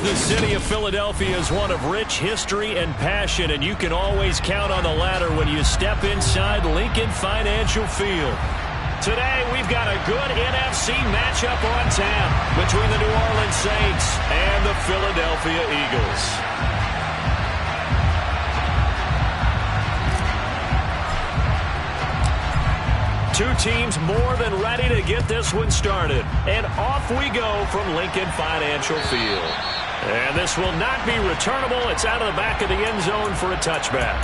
The city of Philadelphia is one of rich history and passion, and you can always count on the latter when you step inside Lincoln Financial Field. Today, we've got a good NFC matchup on tap between the New Orleans Saints and the Philadelphia Eagles. Two teams more than ready to get this one started. And off we go from Lincoln Financial Field. And this will not be returnable. It's out of the back of the end zone for a touchback.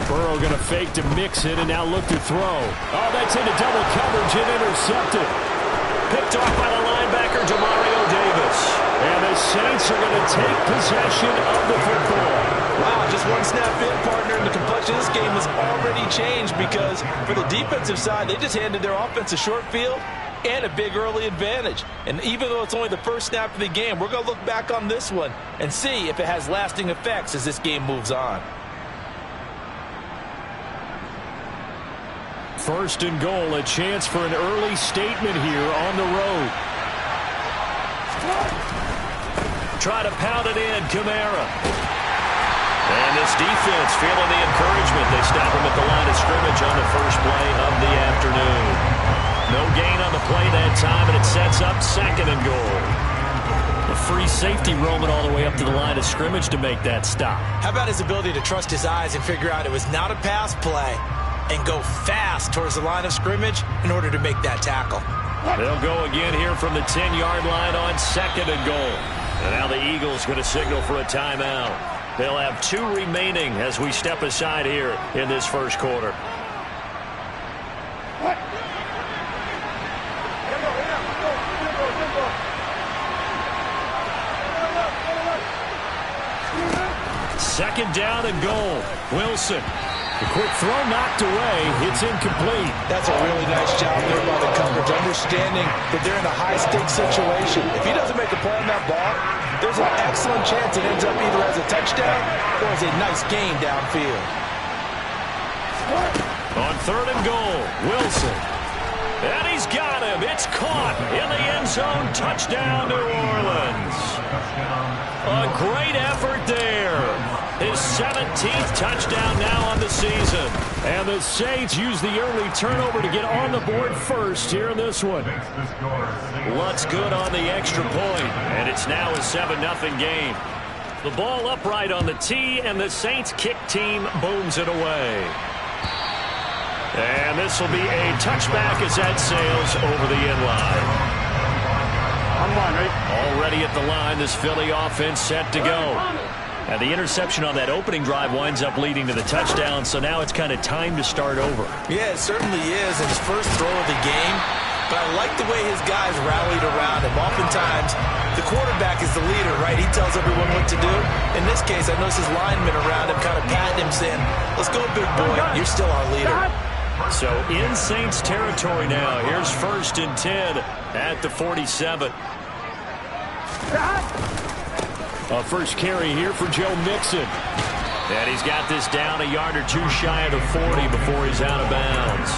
Burrow going to fake to mix it and now look to throw. Oh, that's into double coverage and intercepted. Picked off by the linebacker, Demario Davis. And the Saints are going to take possession of the football. Wow, just one snap in, partner, and the complexion of this game has already changed because for the defensive side, they just handed their offense a short field and a big early advantage. And even though it's only the first snap of the game, we're going to look back on this one and see if it has lasting effects as this game moves on. First and goal, a chance for an early statement here on the road. Try to pound it in, Kamara. And this defense feeling the encouragement. They stop him at the line of scrimmage on the first play of the afternoon. No gain on the play that time, and it sets up second and goal. A free safety roaming all the way up to the line of scrimmage to make that stop. How about his ability to trust his eyes and figure out it was not a pass play and go fast towards the line of scrimmage in order to make that tackle. They'll go again here from the 10-yard line on second and goal. And now the Eagles going to signal for a timeout. They'll have two remaining as we step aside here in this first quarter. Second down and goal. Wilson. The quick throw knocked away. It's incomplete. That's a really nice job there by the coverage, understanding that they're in a high-stakes situation. If he doesn't make a play on that ball, there's an excellent chance it ends up either as a touchdown or as a nice gain downfield. On third and goal, Wilson. And he's got him. It's caught in the end zone. Touchdown, New Orleans. A great effort there. His 17th touchdown now on the season. And the Saints use the early turnover to get on the board first here in this one. Lutz good on the extra point, and it's now a 7-0 game. The ball upright on the tee, and the Saints kick team booms it away. And this will be a touchback as that sails over the end line. Already at the line, this Philly offense set to go. And the interception on that opening drive winds up leading to the touchdown, so now it's kind of time to start over. Yeah, it certainly is in his first throw of the game, but I like the way his guys rallied around him. Oftentimes, the quarterback is the leader, right? He tells everyone what to do. In this case, I noticed his linemen around him kind of patting him, saying, let's go, big boy, you're still our leader. So in Saints territory now. Here's first and 10 at the 47. A first carry here for Joe Mixon. And he's got this down a yard or two shy of the 40 before he's out of bounds.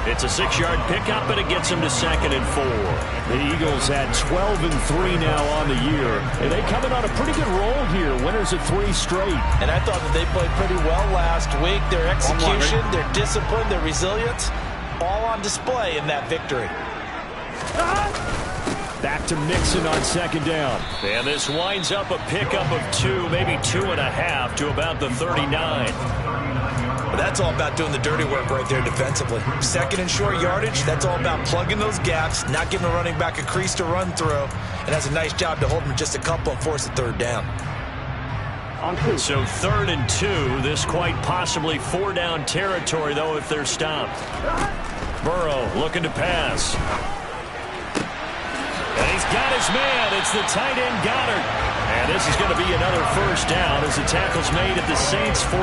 It's a 6-yard pickup, and it gets him to second and 4. The Eagles had 12-3 now on the year. And they come in on a pretty good roll here. Winners of 3 straight. And I thought that they played pretty well last week. Their execution, their discipline, their resilience, all on display in that victory. Back to Mixon on second down. And this winds up a pickup of 2, maybe 2.5 to about the 39. But that's all about doing the dirty work right there defensively. Second and short yardage, that's all about plugging those gaps, not giving a running back a crease to run through, and has a nice job to hold him just a couple and force a third down. So third and 2, this quite possibly 4-down territory, though, if they're stopped. Burrow looking to pass. And he's got his man. It's the tight end Goddard. And this is going to be another first down as the tackle's made at the Saints 14.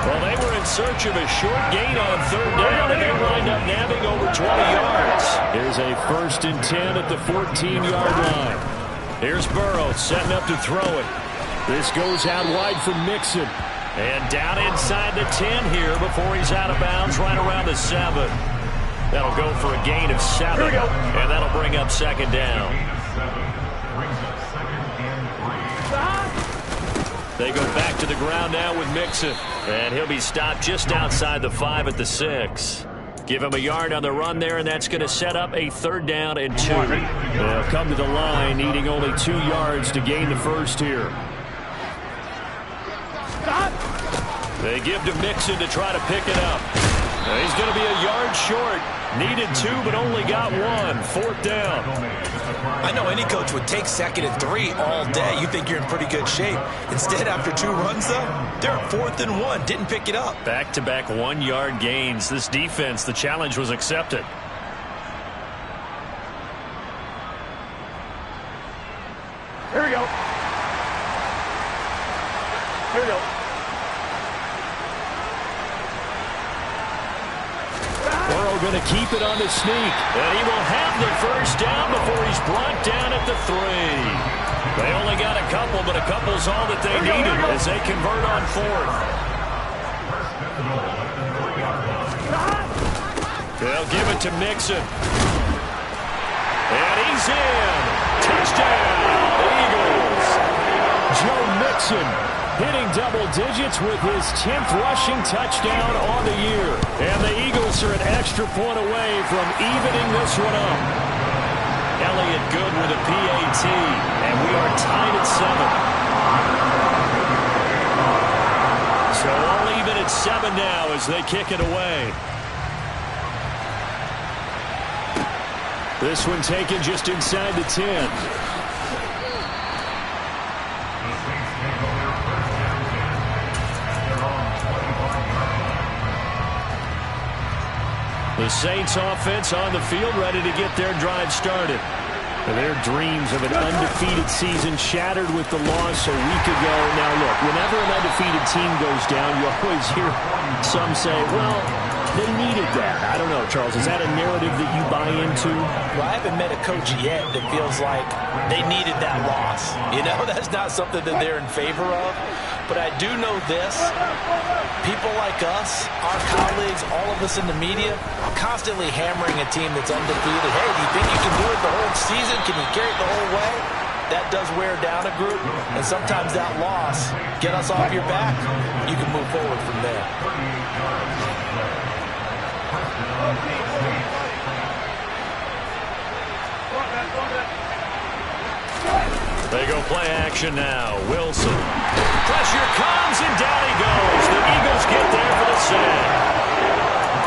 Well, they were in search of a short gain on third down, and they wind up nabbing over 20 yards. Here's a 1st and 10 at the 14-yard line. Here's Burrow setting up to throw it. This goes out wide for Mixon. And down inside the 10 here before he's out of bounds right around the 7. That'll go for a gain of 7. Here we go. And that'll bring up 2nd down. They go back to the ground now with Mixon. And he'll be stopped just outside the 5 at the 6. Give him a yard on the run there, and that's going to set up a 3rd down and 2. They'll come to the line needing only 2 yards to gain the 1st here. They give to Mixon to try to pick it up. He's going to be a yard short. Needed 2, but only got 1. 4th down. I know any coach would take 2nd and 3 all day. You think you're in pretty good shape. Instead, after 2 runs, though, they're at 4th and 1. Didn't pick it up. Back-to-back 1-yard gains. This defense, the challenge was accepted. Here we go. Here we go. Burrow going to keep it on the sneak. And he will have the 1st down before he's brought down at the 3. They only got a couple, but a couple's all that they needed as they convert on 4th. They'll give it to Mixon. And he's in. Touchdown, Eagles. Joe Mixon hitting double digits with his 10th rushing touchdown on the year. And the Eagles are an extra point away from evening this one up. Elliott good with a PAT, and we are tied at 7. So all even at 7 now as they kick it away. This one taken just inside the 10. The Saints offense on the field, ready to get their drive started. Their dreams of an undefeated season shattered with the loss a week ago. Now look, whenever an undefeated team goes down, you always hear some say, well, they needed that. I don't know, Charles, is that a narrative that you buy into? Well, I haven't met a coach yet that feels like they needed that loss. You know, that's not something that they're in favor of. But I do know this. People like us, our colleagues, all of us in the media, are constantly hammering a team that's undefeated. Hey, do you think you can do it the whole season? Can you carry it the whole way? That does wear down a group. And sometimes that loss, get us off your back, you can move forward from there. They go play action now. Wilson. Pressure comes, and down he goes. The Eagles get there for the sack.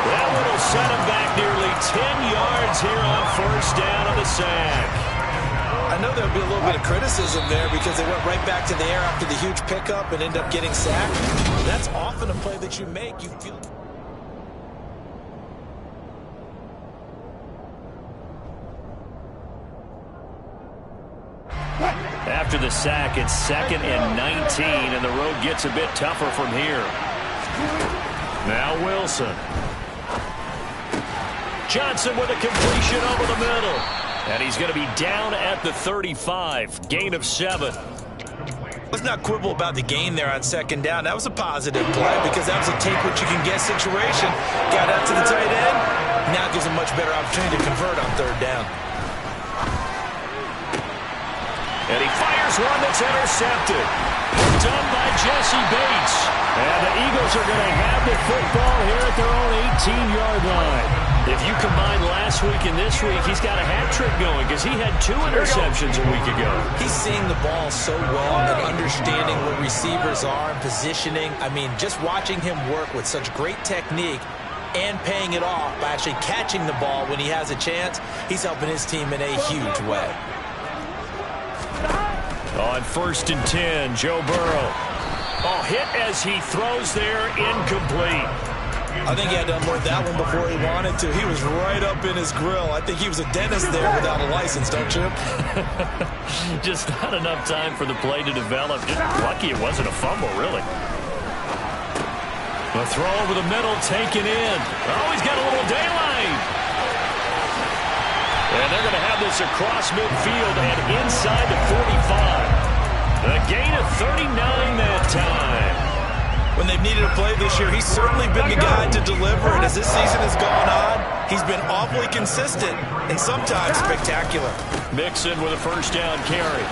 That one will set him back nearly 10 yards here on 1st down on the sack. I know there'll be a little bit of criticism there because they went right back to the air after the huge pickup and end up getting sacked. That's often a play that you make. You feel... After the sack, it's 2nd and 19, and the road gets a bit tougher from here. Now Wilson. Johnson with a completion over the middle. And he's going to be down at the 35. Gain of 7. Let's not quibble about the gain there on 2nd down. That was a positive play because that was a take-what-you-can-get situation. Got out to the tight end. Now gives a much better opportunity to convert on 3rd down. And he fires one that's intercepted. Done by Jesse Bates. And the Eagles are going to have the football here at their own 18-yard line. If you combine last week and this week, he's got a hat trick going because he had 2 interceptions a week ago. He's seeing the ball so well and understanding where receivers are and positioning. I mean, just watching him work with such great technique and paying it off by actually catching the ball when he has a chance, he's helping his team in a huge way. On 1st and 10, Joe Burrow. Oh, hit as he throws there, incomplete. I think he had to unload that one before he wanted to. He was right up in his grill. I think he was a dentist there without a license, don't you? Just not enough time for the play to develop. Just lucky it wasn't a fumble, really. The throw over the middle taken in. Oh, he's got a little daylight. goes across midfield and inside the 45. A gain of 39 that time. When they've needed a play this year, he's certainly been the guy to deliver. And as this season has gone on, he's been awfully consistent and sometimes spectacular. Mixon with a first down carry.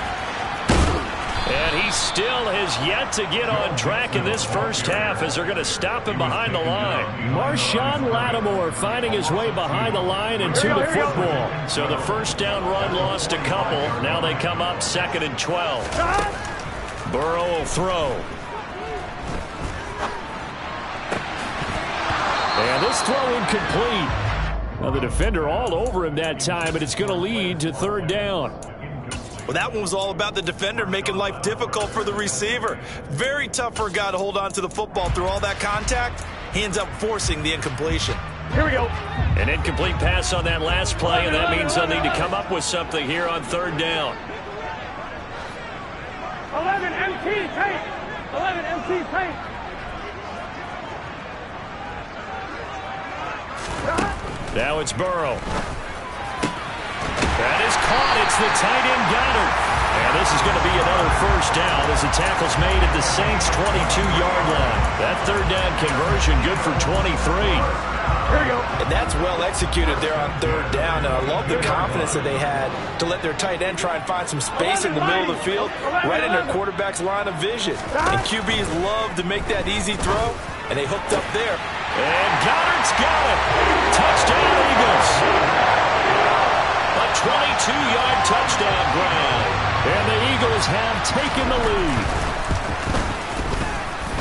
And he still has yet to get on track in this first half as they're going to stop him behind the line. Marshawn Lattimore finding his way behind the line and to the football. So the first down run lost a couple. Now they come up 2nd and 12. Burrow will throw. And this throw incomplete. Well, the defender all over him that time, but it's going to lead to 3rd down. Well, that one was all about the defender making life difficult for the receiver. Very tough for a guy to hold on to the football through all that contact. He ends up forcing the incompletion. Here we go. An incomplete pass on that last play, and that means they'll need to come up with something here on 3rd down. 11 MT tape. 11 MT tape. Now it's Burrow. That is caught. It's the tight end Goddard. And this is going to be another first down as the tackle's made at the Saints' 22-yard line. That 3rd down conversion good for 23. Here we go. And that's well executed there on 3rd down. And I love the confidence that they had to let their tight end try and find some space in the middle of the field, right in their quarterback's line of vision. And QBs love to make that easy throw, and they hooked up there. And Goddard's got it. Touchdown, Eagles. A 22-yard touchdown ground. And the Eagles have taken the lead.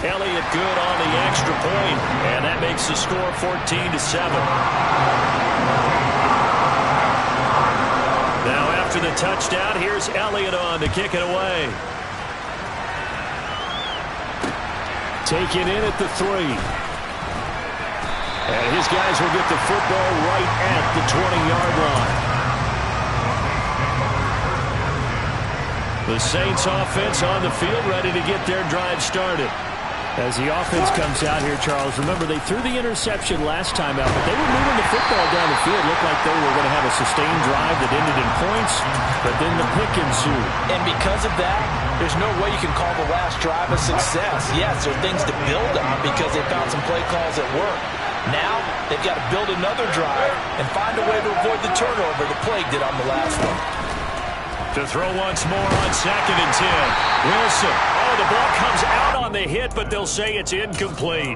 Elliott good on the extra point, and that makes the score 14-7. Now after the touchdown, here's Elliott on to kick it away. Taken in at the 3. And his guys will get the football right at the 20-yard line. The Saints offense on the field ready to get their drive started. As the offense comes out here, Charles, remember they threw the interception last time out, but they were moving the football down the field. Looked like they were going to have a sustained drive that ended in points, but then the pick ensued. And because of that, there's no way you can call the last drive a success. Yes, there are things to build on because they found some play calls that work. Now, they've got to build another drive and find a way to avoid the turnover the plague did on the last one. To throw once more on 2nd and 10. Wilson. Oh, the ball comes out on the hit, but they'll say it's incomplete.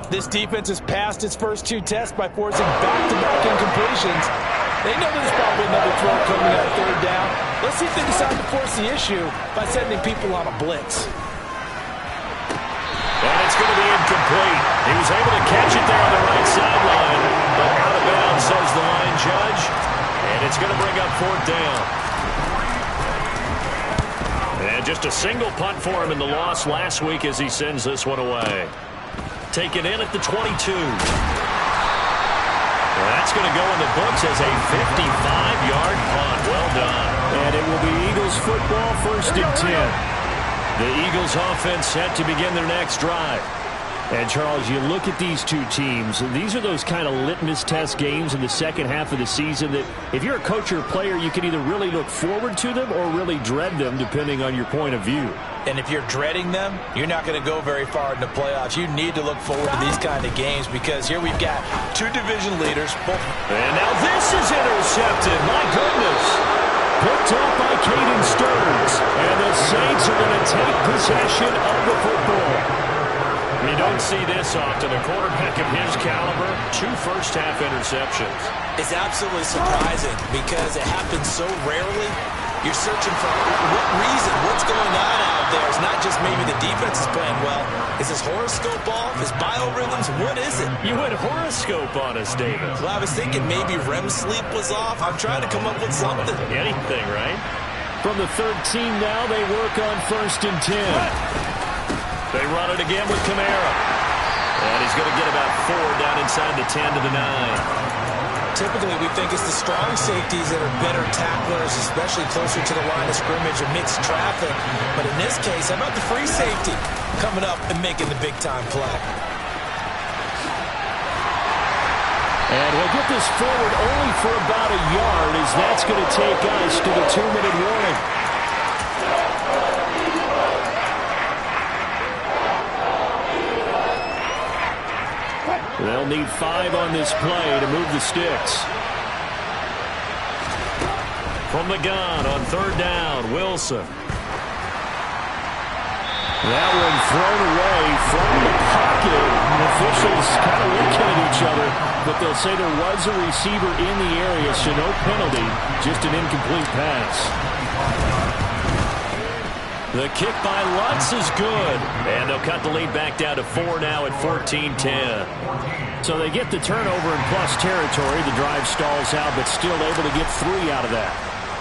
This defense has passed its first 2 tests by forcing back-to-back incompletions. They know there's probably another throw coming on 3rd down. Let's see if they decide to force the issue by sending people on a blitz. And it's going to be incomplete. He was able to catch it there on the right sideline, but out of bounds, says the line judge. And it's going to bring up 4th down. And just a single punt for him in the loss last week as he sends this one away. Taken in at the 22. Well, that's going to go in the books as a 55-yard punt. Well done. And it will be Eagles football, 1st and 10. The Eagles offense set to begin their next drive. And, Charles, you look at these two teams, and these are those kind of litmus test games in the second half of the season that if you're a coach or a player, you can either really look forward to them or really dread them, depending on your point of view. And if you're dreading them, you're not going to go very far in the playoffs. You need to look forward to these kind of games because here we've got 2 division leaders. And now this is intercepted. My goodness. Picked up by Caden Stearns. And the Saints are going to take possession of the football. You don't see this often. A quarterback of his caliber, 2 first-half interceptions. It's absolutely surprising because it happens so rarely. You're searching for what reason, what's going on out there. It's not just maybe the defense is playing well. Is his horoscope off? His biorhythms? What is it? You went horoscope on us, David. Well, I was thinking maybe REM sleep was off. I'm trying to come up with something. Anything, right? From the 13 now, they work on 1st and 10. They run it again with Kamara. And he's going to get about 4 down inside the 10 to the 9. Typically, we think it's the strong safeties that are better tacklers, especially closer to the line of scrimmage amidst traffic. But in this case, how about the free safety coming up and making the big-time play? And we'll get this forward only for about a yard, as that's going to take us to the 2-minute warning. They'll need 5 on this play to move the sticks. From the gun on 3rd down, Wilson. That one thrown away from the pocket. Officials kind of looking at each other, but they'll say there was a receiver in the area, so no penalty, just an incomplete pass. The kick by Lutz is good, and they'll cut the lead back down to 4 now at 14-10. So they get the turnover in plus territory. The drive stalls out, but still able to get 3 out of that.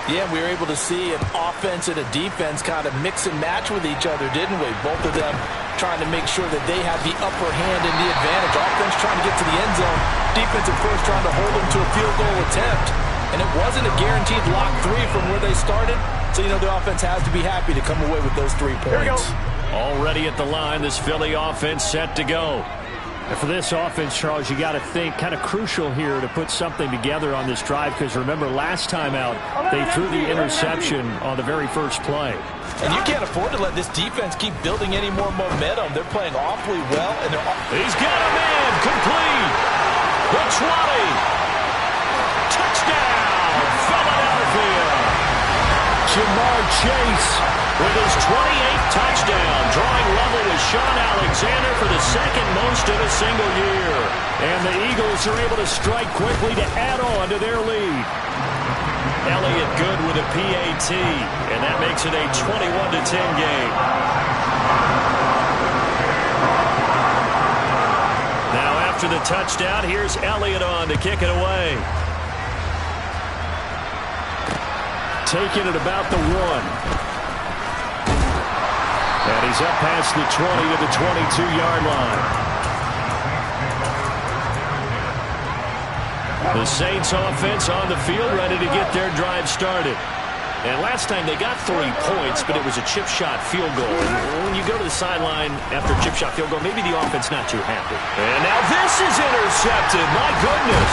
Yeah, we were able to see an offense and a defense kind of mix and match with each other, didn't we? Both of them trying to make sure that they have the upper hand and the advantage. Offense trying to get to the end zone. Defense, of course, trying to hold them to a field goal attempt. And it wasn't a guaranteed lock 3 from where they started. So, you know, the offense has to be happy to come away with those 3 points. Already at the line, this Philly offense set to go. And for this offense, Charles, you got to think kind of crucial here to put something together on this drive, because remember last time out they threw the interception on the very first play. And you can't afford to let this defense keep building any more momentum. They're playing awfully well. And he's got a man complete. The 20. Touchdown, Philadelphia. Jamar Chase with his 28th touchdown, drawing level with Sean Alexander for the 2nd most in a single year. And the Eagles are able to strike quickly to add on to their lead. Elliott good with a PAT, and that makes it a 21-10 game. Now after the touchdown, here's Elliott on to kick it away. Taking it about the 1. And he's up past the 20 to the 22-yard line. The Saints offense on the field, ready to get their drive started. And last time they got 3 points, but it was a chip shot field goal. And when you go to the sideline after a chip shot field goal, maybe the offense not too happy. And now this is intercepted. My goodness.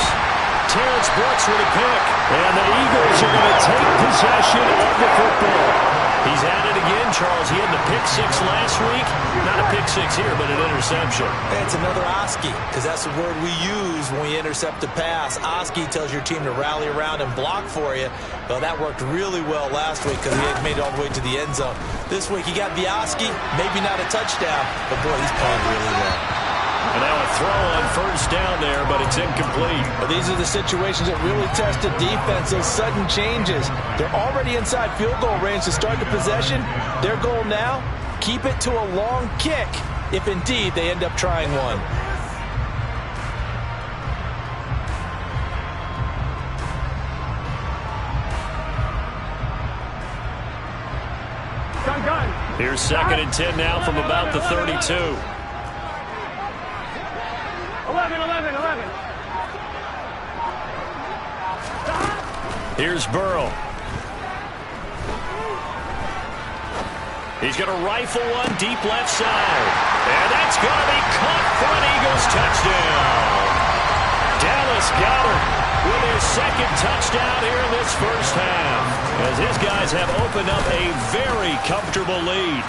Terrence Brooks with a pick. And the Eagles are going to take possession of the football. He's at it again, Charles. He had the pick 6 last week. Not a pick 6 here, but an interception. Hey, it's another Oski, because that's the word we use when we intercept a pass. Oski tells your team to rally around and block for you. Well, that worked really well last week because he had made it all the way to the end zone. This week, he got the Oski, maybe not a touchdown, but boy, he's playing really well. And now a throw on 1st down there, but it's incomplete. But these are the situations that really test the defense, those sudden changes. They're already inside field goal range to start the possession. Their goal now, keep it to a long kick, if indeed they end up trying one. Here's 2nd and 10 now from about the 32. 11. Here's Burrow. He's going to rifle one deep left side. And that's going to be caught for an Eagles touchdown. Dallas Goedert with his 2nd touchdown here in this first half, as his guys have opened up a very comfortable lead.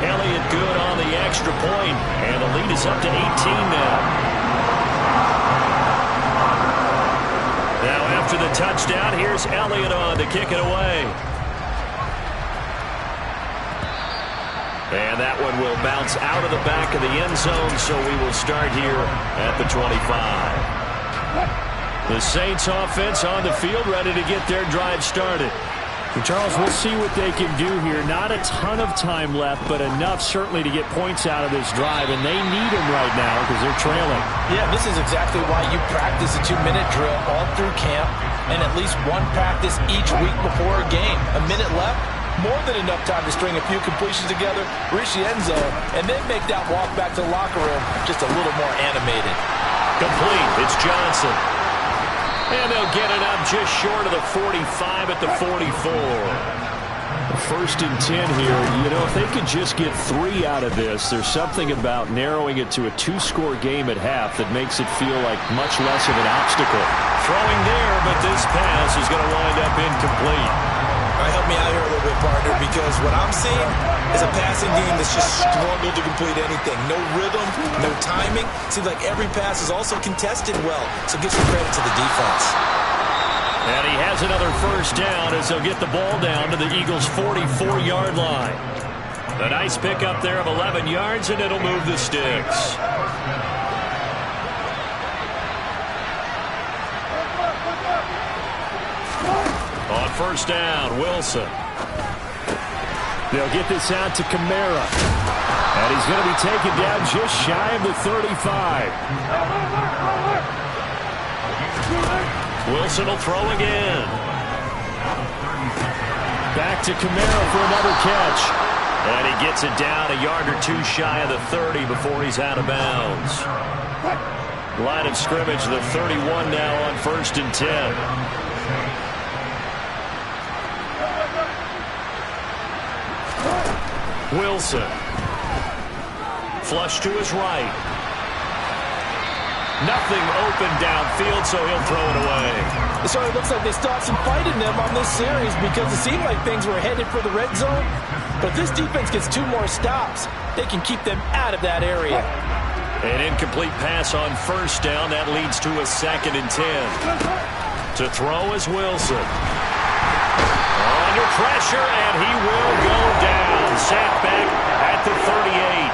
Elliott good on the extra point, and the lead is up to 18 now. Now after the touchdown, here's Elliott on to kick it away. And that one will bounce out of the back of the end zone, so we will start here at the 25. The Saints offense on the field, ready to get their drive started. And Charles, we'll see what they can do here. Not a ton of time left, but enough certainly to get points out of this drive, and they need them right now because they're trailing. Yeah, this is exactly why you practice a 2-minute drill all through camp and at least one practice each week before a game. A minute left, more than enough time to string a few completions together, reach the end zone, and then make that walk back to the locker room just a little more animated. Complete. It's Johnson. And they'll get it up just short of the 45 at the 44. 1st and 10 here. You know, if they could just get 3 out of this, there's something about narrowing it to a 2-score game at half that makes it feel like much less of an obstacle. Throwing there, but this pass is going to wind up incomplete. All right, help me out here a little bit, partner, because what I'm seeing is a passing game that's just struggled to complete anything. No rhythm, no timing. Seems like every pass is also contested well, so give some credit to the defense. And he has another 1st down as they'll get the ball down to the Eagles' 44-yard line. A nice pickup there of 11 yards, and it'll move the sticks. On 1st down, Wilson. They'll get this out to Kamara. And he's going to be taken down just shy of the 35. Wilson will throw again. Back to Kamara for another catch. And he gets it down a yard or 2 shy of the 30 before he's out of bounds. Line of scrimmage, the 31 now on 1st and 10. Wilson. Flush to his right. Nothing open downfield, so he'll throw it away. It certainly looks like they still have some fight in them on this series because it seemed like things were headed for the red zone. But if this defense gets 2 more stops, they can keep them out of that area. An incomplete pass on 1st down. That leads to a 2nd and 10. To throw is Wilson. Under pressure, and he will go down. Sacked back at the 38.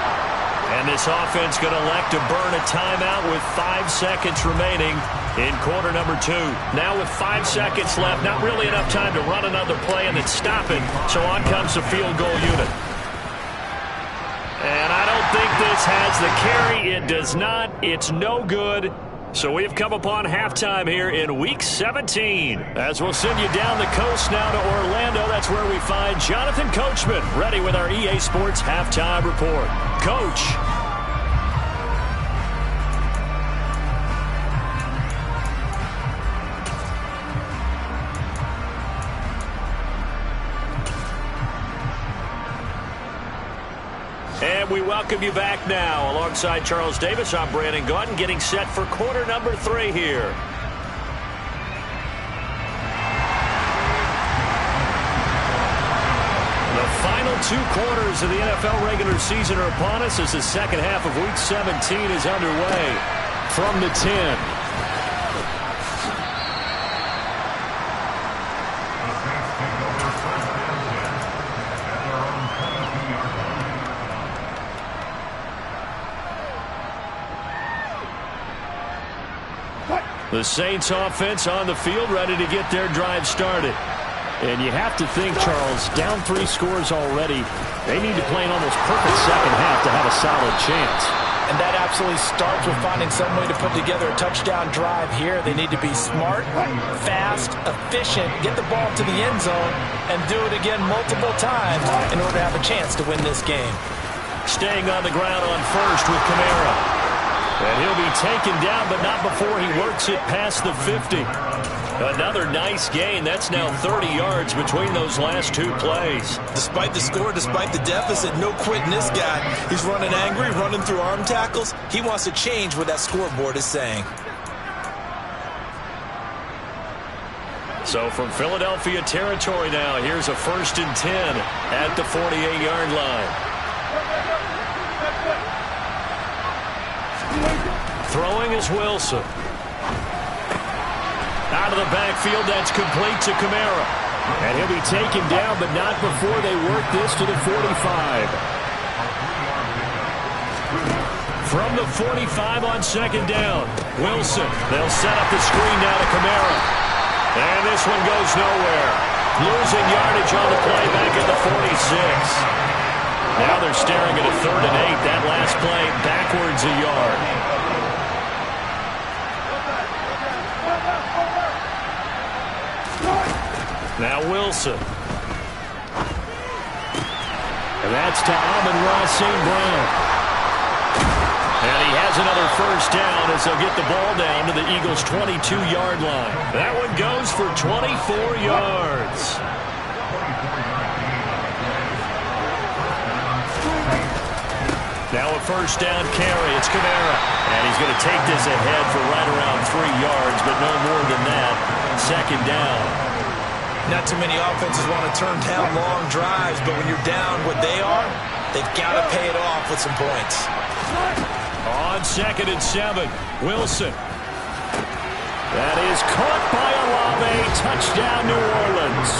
And this offense going to elect to burn a timeout with 5 seconds remaining in quarter number 2. Now with 5 seconds left, not really enough time to run another play and then stop it. So on comes the field goal unit. And I don't think this has the carry. It does not. It's no good. So we've come upon halftime here in Week 17. As we'll send you down the coast now to Orlando, that's where we find Jonathan Coachman ready with our EA Sports Halftime Report. Coach. And we welcome you back now. Alongside Charles Davis, I'm Brandon Gaudin, getting set for quarter number 3 here. The final 2 quarters of the NFL regular season are upon us as the second half of Week 17 is underway. From the 10. The Saints offense on the field, ready to get their drive started. And you have to think, Charles, down 3 scores already. They need to play an almost perfect second half to have a solid chance. And that absolutely starts with finding some way to put together a touchdown drive here. They need to be smart, fast, efficient, get the ball to the end zone, and do it again multiple times in order to have a chance to win this game. Staying on the ground on 1st with Kamara. And he'll be taken down, but not before he works it past the 50. Another nice gain. That's now 30 yards between those last 2 plays. Despite the score, despite the deficit, no quitting this guy. He's running angry, running through arm tackles. He wants to change what that scoreboard is saying. So from Philadelphia territory now, here's a 1st and 10 at the 48-yard line. Throwing is Wilson. Out of the backfield, that's complete to Kamara. And he'll be taken down, but not before they work this to the 45. From the 45 on 2nd down, Wilson. They'll set up the screen now to Kamara. And this one goes nowhere. Losing yardage on the play back at the 46. Now they're staring at a 3rd and 8. That last play backwards a yard. Now Wilson. And that's to Amon-Ra St. Brown. And he has another 1st down as they'll get the ball down to the Eagles' 22-yard line. That one goes for 24 yards. Now a first down carry. It's Kamara. And he's going to take this ahead for right around 3 yards, but no more than that. Second down. Not too many offenses want to turn down long drives, but when you're down what they are, they've got to pay it off with some points. On 2nd and 7, Wilson. That is caught by Olave. Touchdown, New Orleans.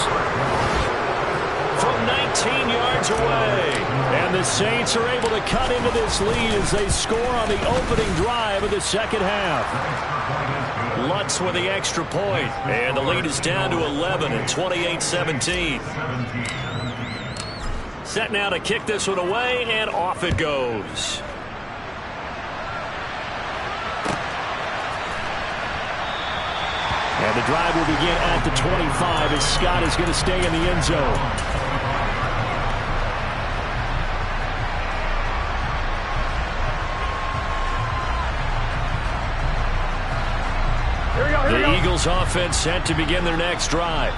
From 19 yards away. And the Saints are able to cut into this lead as they score on the opening drive of the second half. Lutz with the extra point. And the lead is down to 11 at 28-17. Set now to kick this one away, and off it goes. And the drive will begin at the 25 as Scott is going to stay in the end zone. The Eagles offense set to begin their next drive.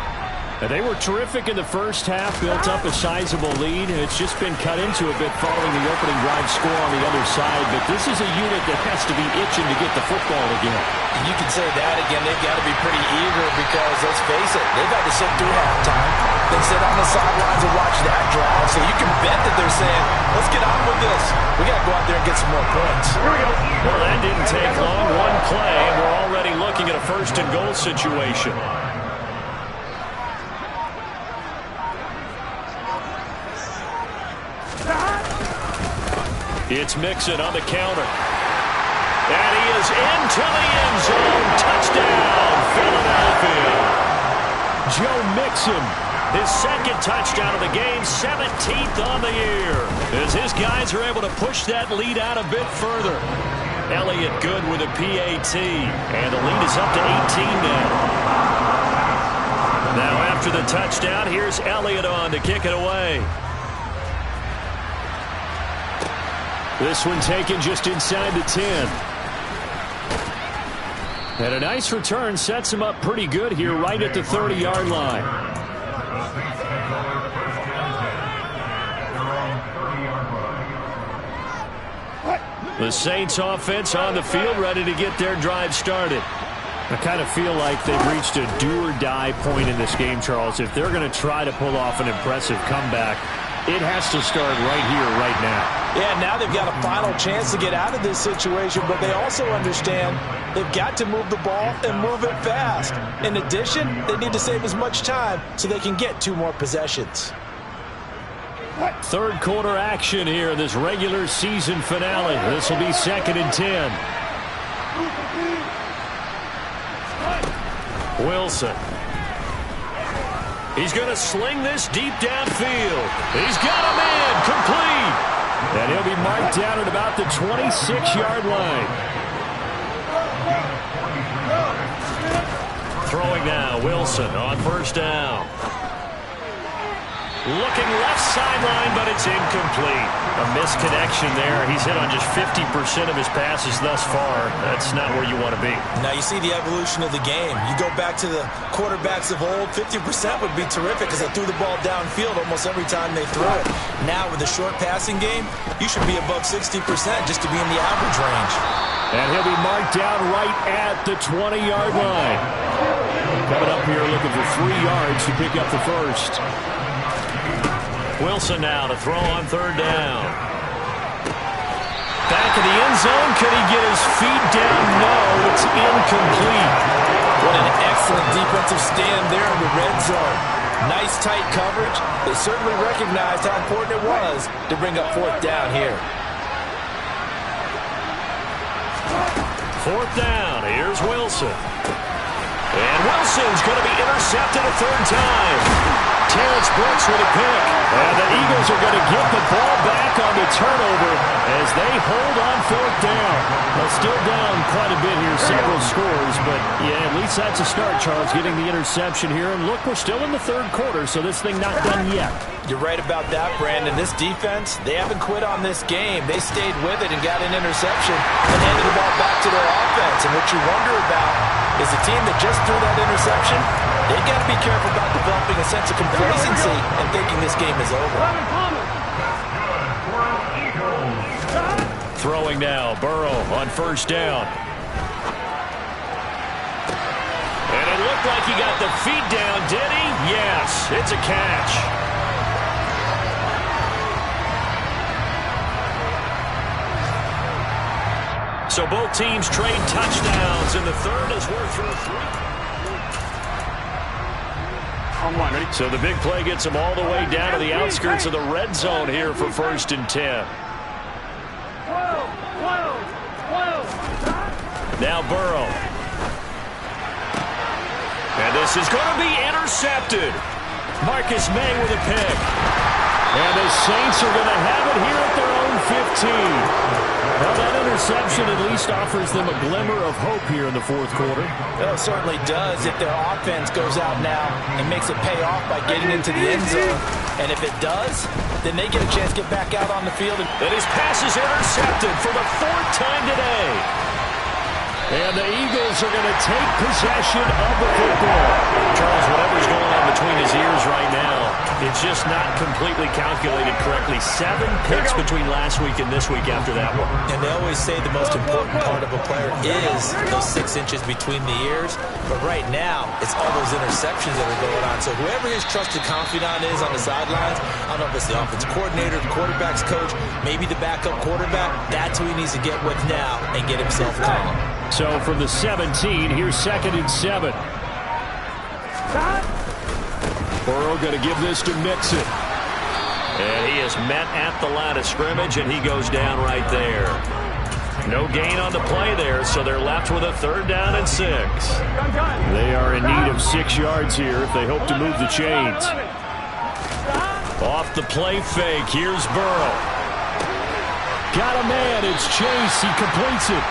They were terrific in the first half, built up a sizable lead, and it's just been cut into a bit following the opening drive score on the other side. But this is a unit that has to be itching to get the football again. You can say that again. They've got to be pretty eager because, let's face it, they've had to sit through halftime, then sit on the sidelines and watch that drive. So you can bet that they're saying, let's get on with this. We got to go out there and get some more points. Here we go. Well, that didn't take long. One play, and we're already looking at a first-and-goal situation. It's Mixon on the counter. And he is into the end zone. Touchdown, Philadelphia. Joe Mixon, his second touchdown of the game, 17th on the year. As his guys are able to push that lead out a bit further. Elliott good with a PAT. And the lead is up to 18 now. Now after the touchdown, here's Elliott on to kick it away. This one taken just inside the 10. And a nice return sets him up pretty good here right at the 30-yard line. The Saints offense on the field ready to get their drive started. I kind of feel like they've reached a do-or-die point in this game, Charles. If they're going to try to pull off an impressive comeback, it has to start right here, right now. Yeah, now they've got a final chance to get out of this situation, but they also understand they've got to move the ball and move it fast. In addition, they need to save as much time so they can get 2 more possessions. Third quarter action here in this regular season finale. This will be 2nd and 10. Wilson. He's going to sling this deep downfield. He's got him in, complete. And he'll be marked down at about the 26-yard line. Throwing now, Wilson on first down. Looking left sideline, but it's incomplete. A misconnection there. He's hit on just 50% of his passes thus far. That's not where you want to be. Now you see the evolution of the game. You go back to the quarterbacks of old, 50% would be terrific because they threw the ball downfield almost every time they threw it. Now with the short passing game, you should be above 60% just to be in the average range. And he'll be marked down right at the 20-yard line. Coming up here looking for 3 yards to pick up the first. Wilson now to throw on third down. Back in the end zone. Could he get his feet down? No, it's incomplete. What an excellent defensive stand there in the red zone. Nice tight coverage. They certainly recognized how important it was to bring up 4th down here. 4th down. Here's Wilson. And Wilson's going to be intercepted a 3rd time. Terrence Brooks with a pick. And the Eagles are going to get the ball back on the turnover as they hold on 4th down. Well, still down quite a bit here, several scores. But, yeah, at least that's a start, Charles, getting the interception here. And, look, we're still in the 3rd quarter, so this thing not done yet. You're right about that, Brandon. This defense, they haven't quit on this game. They stayed with it and got an interception and handed the ball back to their offense. And what you wonder about is the team that just threw that interception, they've got to be careful about developing a sense of complacency and thinking this game is over. Throwing now, Burrow on first down. And it looked like he got the feet down, did he? Yes, it's a catch. So both teams trade touchdowns, and the third is worth three. So the big play gets them all the way down to the outskirts of the red zone here for 1st and 10. Now Burrow. And this is going to be intercepted. Marcus May with a pick. And the Saints are going to have it here at their own 15. Well, that interception at least offers them a glimmer of hope here in the 4th quarter. Well, it certainly does if their offense goes out now and makes it pay off by getting into the end zone. And if it does, then they get a chance to get back out on the field. And his pass is intercepted for the 4th time today. And the Eagles are going to take possession of the football. Charles, whatever's going on between his ears right now, it's just not completely calculated correctly. 7 picks between last week and this week after that one. And they always say the most important part of a player is those 6 inches between the ears. But right now, it's all those interceptions that are going on. So whoever his trusted confidant is on the sidelines, I don't know if it's the offensive coordinator, the quarterback's coach, maybe the backup quarterback, that's who he needs to get with now and get himself calm. So from the 17, here's 2nd and 7. Burrow going to give this to Mixon. And he is met at the line of scrimmage, and he goes down right there. No gain on the play there, so they're left with a 3rd down and 6. They are in need of 6 yards here if they hope to move the chains. Off the play fake, here's Burrow. Got a man, it's Chase, he completes it.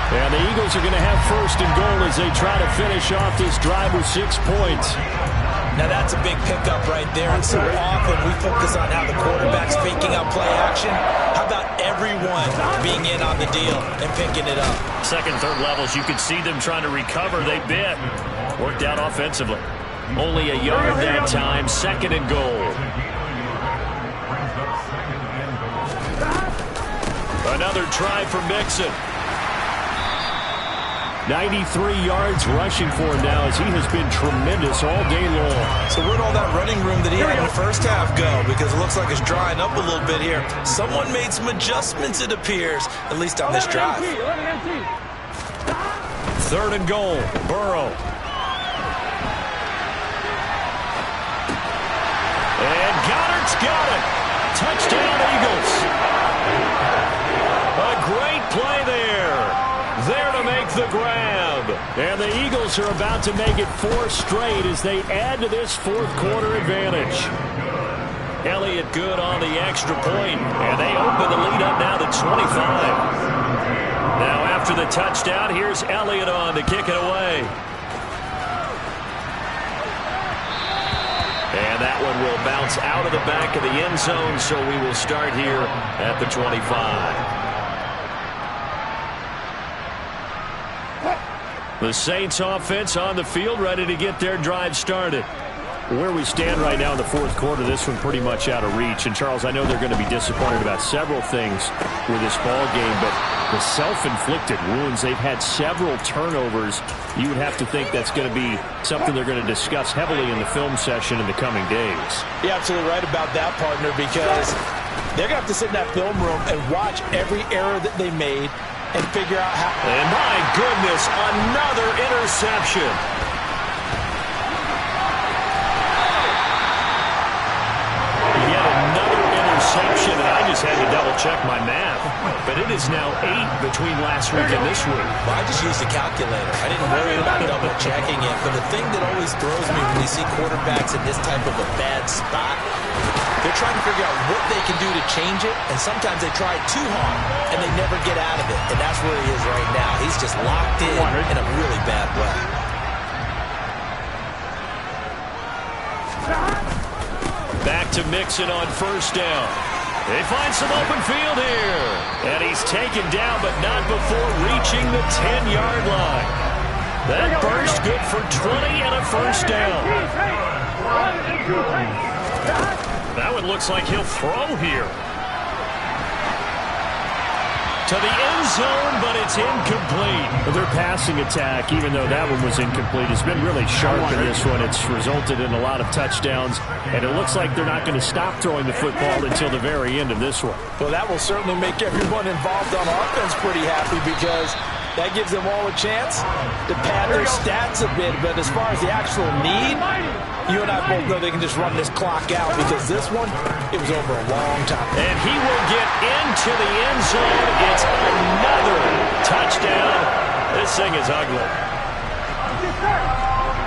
And the Eagles are going to have 1st and goal as they try to finish off this drive with 6 points. Now that's a big pickup right there, and so often we focus on how the quarterback's faking out play action. How about everyone being in on the deal and picking it up? 2nd, 3rd levels, you could see them trying to recover. They bit. Worked out offensively. Only a yard that time, 2nd and goal. Another try for Mixon. 93 yards rushing for him now as he has been tremendous all day long. So where'd all that running room that he had in the first half go? Because it looks like it's drying up a little bit here. Someone made some adjustments, it appears, at least on this drive. 3rd and goal, Burrow. And Goddard's got it. Touchdown, Eagles. A great play there. There to make the grab. And the Eagles are about to make it 4 straight as they add to this 4th quarter advantage. Elliott good on the extra point, and they open the lead up now to 25. Now after the touchdown, here's Elliott on to kick it away. And that one will bounce out of the back of the end zone, so we will start here at the 25. The Saints offense on the field, ready to get their drive started. Where we stand right now in the 4th quarter, this one pretty much out of reach. And, Charles, I know they're going to be disappointed about several things with this ball game, but the self-inflicted wounds, they've had several turnovers. You would have to think that's going to be something they're going to discuss heavily in the film session in the coming days. You're absolutely right about that, partner, because they're going to have to sit in that film room and watch every error that they made and figure out how. And my goodness, another interception. Yet another interception, and I just had to double-check my math. But it is now 8 between last week and this week. Well, I just used a calculator. I didn't worry about double-checking it. But the thing that always throws me when you see quarterbacks in this type of a bad spot, they're trying to figure out what they can do to change it, and sometimes they try too hard, and they never get out of it. And that's where he is right now. He's just locked in a really bad way. Back to Mixon on 1st down. They find some open field here. And he's taken down, but not before reaching the 10-yard line. That burst good for 20 and a 1st down. That one looks like he'll throw here. to the end zone, but it's incomplete. Their passing attack, even though that one was incomplete, has been really sharp in this one. It's resulted in a lot of touchdowns, and it looks like they're not going to stop throwing the football until the very end of this one. Well, that will certainly make everyone involved on offense pretty happy because that gives them all a chance to pad their stats a bit. But as far as the actual need, you and I both know they can just run this clock out because this one, it was over a long time. And he will get into the end zone. It's another touchdown. This thing is ugly.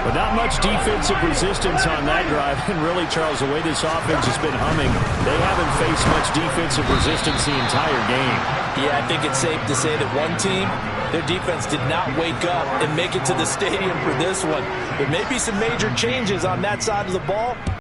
But not much defensive resistance on that drive. And really, Charles, the way this offense has been humming, they haven't faced much defensive resistance the entire game. Yeah, I think it's safe to say that one team, their defense did not wake up and make it to the stadium for this one. There may be some major changes on that side of the ball.